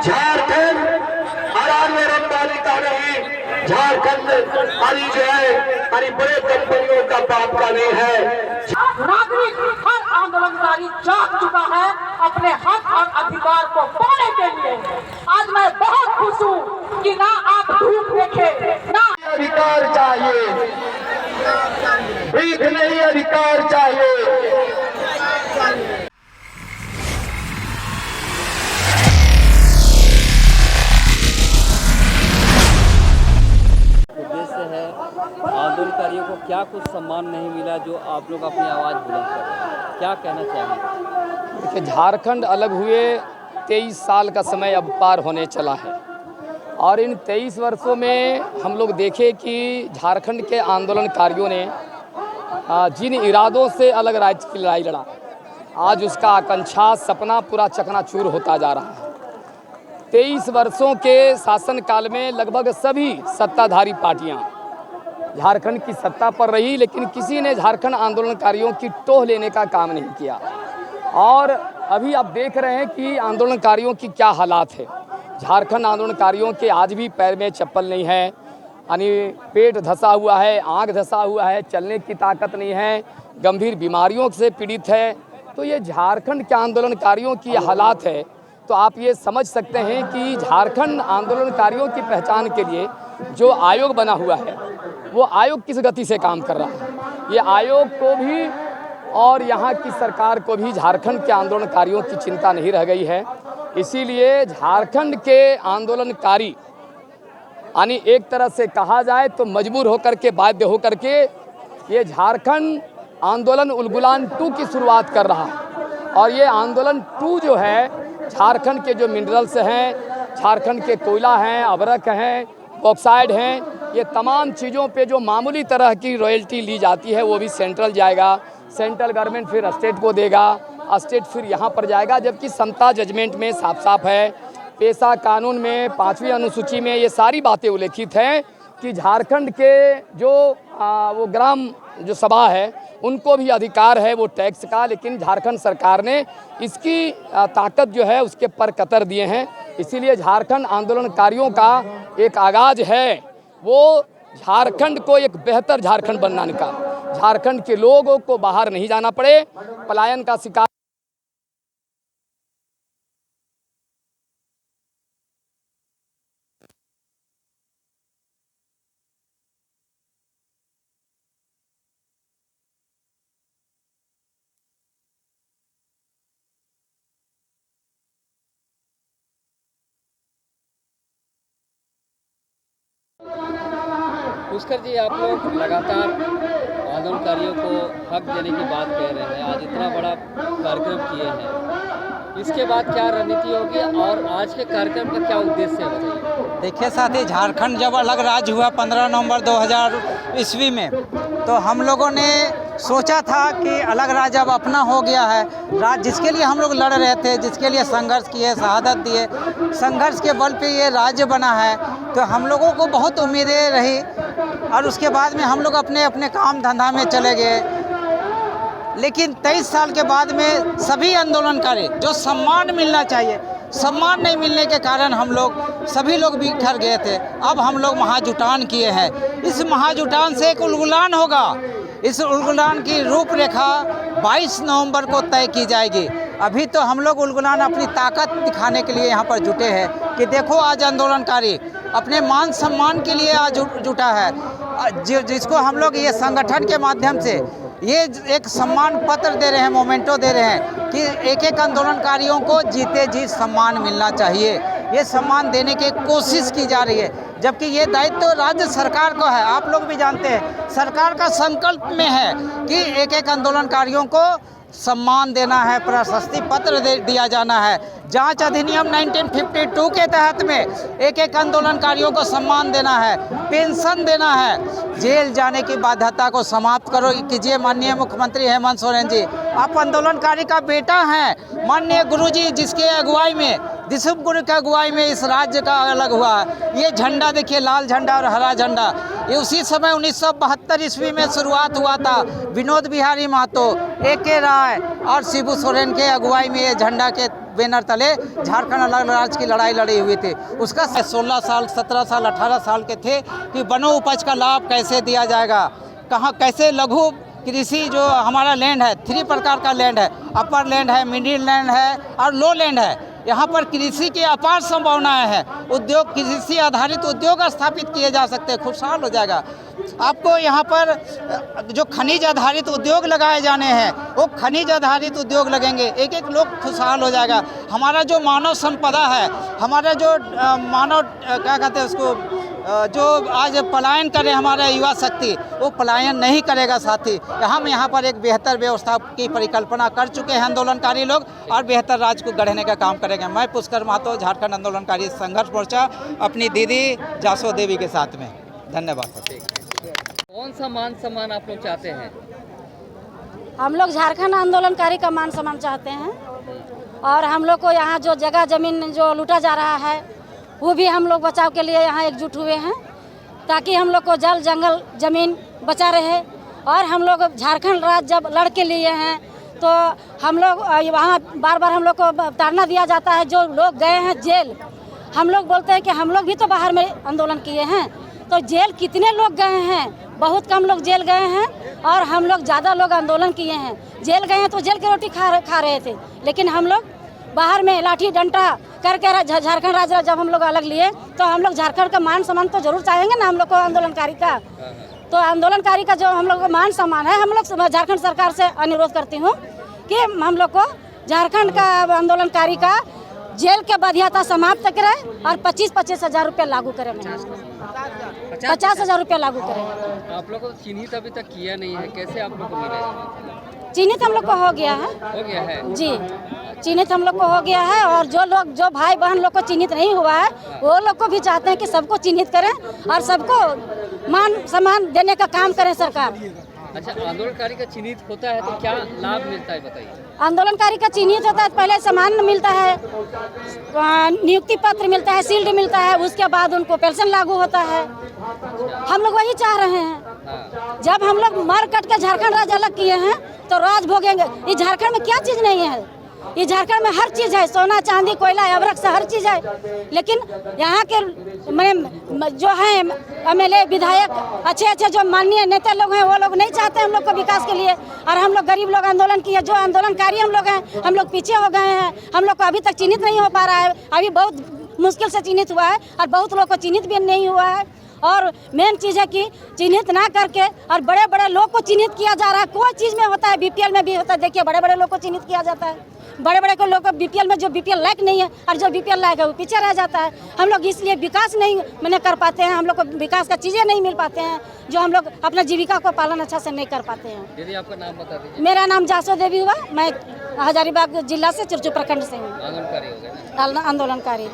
झारखंड आराम रमदानी का नहीं, झारखंड अभी जो है अभी बड़े कंपनियों का बाप का नहीं है। नागरिक हर आंदोलनकारी जाग चुका है अपने हक और अधिकार को पाने के लिए। आज मैं बहुत खुश हूँ कि ना आप धूप देखे ना अधिकार चाहिए, भीख नहीं अधिकार चाहिए। उद्देश्य है आंदोलनकारियों को क्या कुछ सम्मान नहीं मिला जो आप लोग अपनी आवाज़ बुलंद कर रहे हैं, क्या कहना चाहेंगे? देखिए, झारखंड अलग हुए 23 साल का समय अब पार होने चला है और इन 23 वर्षों में हम लोग देखे कि झारखंड के आंदोलनकारियों ने जिन इरादों से अलग राज्य की लड़ाई लड़ा, आज उसका आकांक्षा सपना पूरा चकनाचूर होता जा रहा है। 23 वर्षों के शासनकाल में लगभग सभी सत्ताधारी पार्टियां झारखंड की सत्ता पर रही, लेकिन किसी ने झारखंड आंदोलनकारियों की टोह लेने का काम नहीं किया। और अभी आप देख रहे हैं कि आंदोलनकारियों की क्या हालात है। झारखंड आंदोलनकारियों के आज भी पैर में चप्पल नहीं है, यानी पेट धंसा हुआ है, आँख धंसा हुआ है, चलने की ताकत नहीं है, गंभीर बीमारियों से पीड़ित है। तो ये झारखंड के आंदोलनकारियों की हालात है। तो आप ये समझ सकते हैं कि झारखंड आंदोलनकारियों की पहचान के लिए जो आयोग बना हुआ है वो आयोग किस गति से काम कर रहा है। ये आयोग को भी और यहाँ की सरकार को भी झारखंड के आंदोलनकारियों की चिंता नहीं रह गई है। इसीलिए झारखंड के आंदोलनकारी यानी एक तरह से कहा जाए तो मजबूर होकर के, बाध्य होकर के ये झारखंड आंदोलन उलगुलान 2 की शुरुआत कर रहा है। और ये आंदोलन 2 जो है झारखंड के जो मिनरल्स हैं, झारखंड के कोयला हैं, अबरक हैं, बॉक्साइड हैं, ये तमाम चीज़ों पे जो मामूली तरह की रॉयल्टी ली जाती है वो भी सेंट्रल जाएगा, सेंट्रल गवर्नमेंट फिर स्टेट को देगा, स्टेट फिर यहाँ पर जाएगा। जबकि समता जजमेंट में साफ साफ है, पेशा कानून में 5वीं अनुसूची में ये सारी बातें उल्लेखित हैं कि झारखंड के जो वो ग्राम जो सभा है उनको भी अधिकार है वो टैक्स का, लेकिन झारखंड सरकार ने इसकी ताकत जो है उसके पर कतर दिए हैं। इसीलिए झारखंड आंदोलनकारियों का एक आगाज है वो झारखंड को एक बेहतर झारखंड बनाने का, झारखंड के लोगों को बाहर नहीं जाना पड़े, पलायन का शिकार पुष्कर जी, आप लोग लगातार आंदोलनकारियों को हक देने की बात कह रहे हैं, आज इतना बड़ा कार्यक्रम किए हैं, इसके बाद क्या रणनीति होगी और आज के कार्यक्रम का क्या उद्देश्य है, बताइए। देखिए साथी, झारखंड जब अलग राज्य हुआ 15 नवंबर 2000 ईस्वी में, तो हम लोगों ने सोचा था कि अलग राज्य अब अपना हो गया है, राज्य जिसके लिए हम लोग लड़ रहे थे, जिसके लिए संघर्ष किए, शहादत दिए, संघर्ष के बल पे ये राज्य बना है। तो हम लोगों को बहुत उम्मीदें रही और उसके बाद में हम लोग अपने अपने काम धंधा में चले गए। लेकिन 23 साल के बाद में सभी आंदोलनकारी जो सम्मान मिलना चाहिए, सम्मान नहीं मिलने के कारण हम लोग सभी लोग बिखर गए थे। अब हम लोग महाजुटान किए हैं। इस महाजुटान से एक उलगुलान होगा। इस उलगुलान की रूपरेखा 22 नवंबर को तय की जाएगी। अभी तो हम लोग उलगुलान अपनी ताकत दिखाने के लिए यहाँ पर जुटे हैं कि देखो आज आंदोलनकारी अपने मान सम्मान के लिए आज जुटा है, जिसको हम लोग ये संगठन के माध्यम से ये एक सम्मान पत्र दे रहे हैं, मोमेंटो दे रहे हैं कि एक एक आंदोलनकारियों को जीते जी सम्मान मिलना चाहिए। ये सम्मान देने की कोशिश की जा रही है, जबकि ये दायित्व तो राज्य सरकार को है। आप लोग भी जानते हैं सरकार का संकल्प में है कि एक एक आंदोलनकारियों को सम्मान देना है, प्रशस्ति पत्र दिया जाना है। जांच अधिनियम 1952 के तहत में एक एक आंदोलनकारियों को सम्मान देना है, पेंशन देना है, जेल जाने की बाध्यता को समाप्त करो कीजिए। माननीय मुख्यमंत्री हेमंत सोरेन जी, आप आंदोलनकारी का बेटा हैं। माननीय गुरुजी जिसके अगुवाई में, दिसुम गुरु की अगुवाई में इस राज्य का अलग हुआ है। ये झंडा देखिए, लाल झंडा और हरा झंडा, ये उसी समय 1972 ईस्वी में शुरुआत हुआ था। विनोद बिहारी महतो, AK राय और शिबू सोरेन के अगुवाई में ये झंडा के बैनर तले झारखंड अलग राज्य की लड़ाई लड़ी हुई थी। उसका 16 साल, 17 साल, 18 साल के थे कि वनो उपज का लाभ कैसे दिया जाएगा, कहाँ कैसे लघु कृषि जो हमारा लैंड है, 3 प्रकार का लैंड है, अपर लैंड है, मिडिल लैंड है और लो लैंड है। यहाँ पर कृषि की अपार संभावनाएं हैं। उद्योग, कृषि आधारित उद्योग स्थापित किए जा सकते हैं, खुशहाल हो जाएगा। आपको यहाँ पर जो खनिज आधारित उद्योग लगाए जाने हैं वो खनिज आधारित उद्योग लगेंगे, एक एक लोग खुशहाल हो जाएगा। हमारा जो मानव संपदा है, हमारा जो मानव क्या कहते हैं उसको, जो आज पलायन करे हमारा युवा शक्ति, वो पलायन नहीं करेगा साथी। हम यहाँ पर एक बेहतर व्यवस्था की परिकल्पना कर चुके हैं आंदोलनकारी लोग और बेहतर राज्य को गढ़ने का काम करेंगे। मैं पुष्कर महतो, झारखंड आंदोलनकारी संघर्ष मोर्चा, अपनी दीदी जासो देवी के साथ में। धन्यवाद। कौन सा मान सम्मान आप लोग चाहते हैं? हम लोग झारखंड आंदोलनकारी का मान सम्मान चाहते हैं और हम लोग को यहाँ जो जगह जमीन जो लूटा जा रहा है वो भी हम लोग बचाव के लिए यहाँ एकजुट हुए हैं, ताकि हम लोग को जल जंगल जमीन बचा रहे। और हम लोग झारखंड राज्य जब लड़ के लिए हैं तो हम लोग वहाँ बार बार हम लोग को ताड़ना दिया जाता है। जो लोग गए हैं जेल, हम लोग बोलते हैं कि हम लोग भी तो बाहर में आंदोलन किए हैं, तो जेल कितने लोग गए हैं? बहुत कम लोग जेल गए हैं और हम लोग ज़्यादा लोग आंदोलन किए हैं। जेल गए हैं तो जेल की रोटी खा रहे थे, लेकिन हम लोग बाहर में लाठी डंडा करके झारखंड राज्य जब हम लोग अलग लिए तो हम लोग झारखंड का मान सम्मान तो जरूर चाहेंगे ना हम लोग को आंदोलनकारी का। तो आंदोलनकारी का जो हम लोग को मान सम्मान है, हम लोग झारखंड सरकार से अनुरोध करती हूँ कि हम लोग को झारखंड का आंदोलनकारी का जेल के बाध्यता समाप्त करें और 25-25 हज़ार रुपये लागू करें। 50,000 रुपये लागू करें। आप लोग को चिन्हित अभी तक किया नहीं है, कैसे आप लोग को मिलेगा? चिन्हित हम लोग को हो गया है। हो गया है जी, चिन्हित हम लोग को हो गया है और जो भाई बहन लोग को चिन्हित नहीं हुआ है वो लोग को भी चाहते हैं कि सबको चिन्हित करें और सबको मान सम्मान देने का काम करें सरकार। अच्छा, आंदोलनकारी का चिन्हित होता है तो क्या लाभ मिलता है बताइए? आंदोलनकारी का चिन्हित होता है, पहले सम्मान मिलता है, नियुक्ति पत्र मिलता है, शील्ड मिलता है, उसके बाद उनको पेंशन लागू होता है। हम लोग वही चाह रहे हैं। जब हम लोग मर कट के झारखंड राज्य अलग किए हैं तो राज भोगेंगे। इस झारखंड में क्या चीज़ नहीं है? इस झारखंड में हर चीज़ है, सोना चांदी कोयला अवरक से हर चीज़ है। लेकिन यहाँ के जो है MLA विधायक अच्छे जो माननीय नेता लोग हैं वो लोग नहीं चाहते हम लोग को विकास के लिए। और हम लोग गरीब लोग आंदोलन किए, जो आंदोलनकारी हम लोग हैं, हम लोग पीछे हो गए हैं। हम लोग को अभी तक चिन्हित नहीं हो पा रहा है, अभी बहुत मुश्किल से चिन्हित हुआ है और बहुत लोग को चिन्हित भी नहीं हुआ है। और मेन चीज़ है कि चिन्हित ना करके और बड़े बड़े लोग को चिन्हित किया जा रहा है। कोई चीज़ में होता है, BPL में भी होता है। देखिए बड़े बड़े लोग को चिन्हित किया जाता है, बड़े बड़े को लोग को BPL में जो BPL लायक नहीं है और जो BPL लायक है वो पीछे रह जाता है। हम लोग इसलिए विकास नहीं कर पाते हैं, हम लोग को विकास का चीज़ें नहीं मिल पाते हैं, जो हम लोग अपना जीविका को पालन अच्छा से नहीं कर पाते हैं। दीदी आपका नाम बता दीजिए। मेरा नाम जासो देवी हुआ, मैं हजारीबाग जिला से चिरचू प्रखंड से हूँ, आंदोलनकारी हो गए ना? आंदोलनकारी।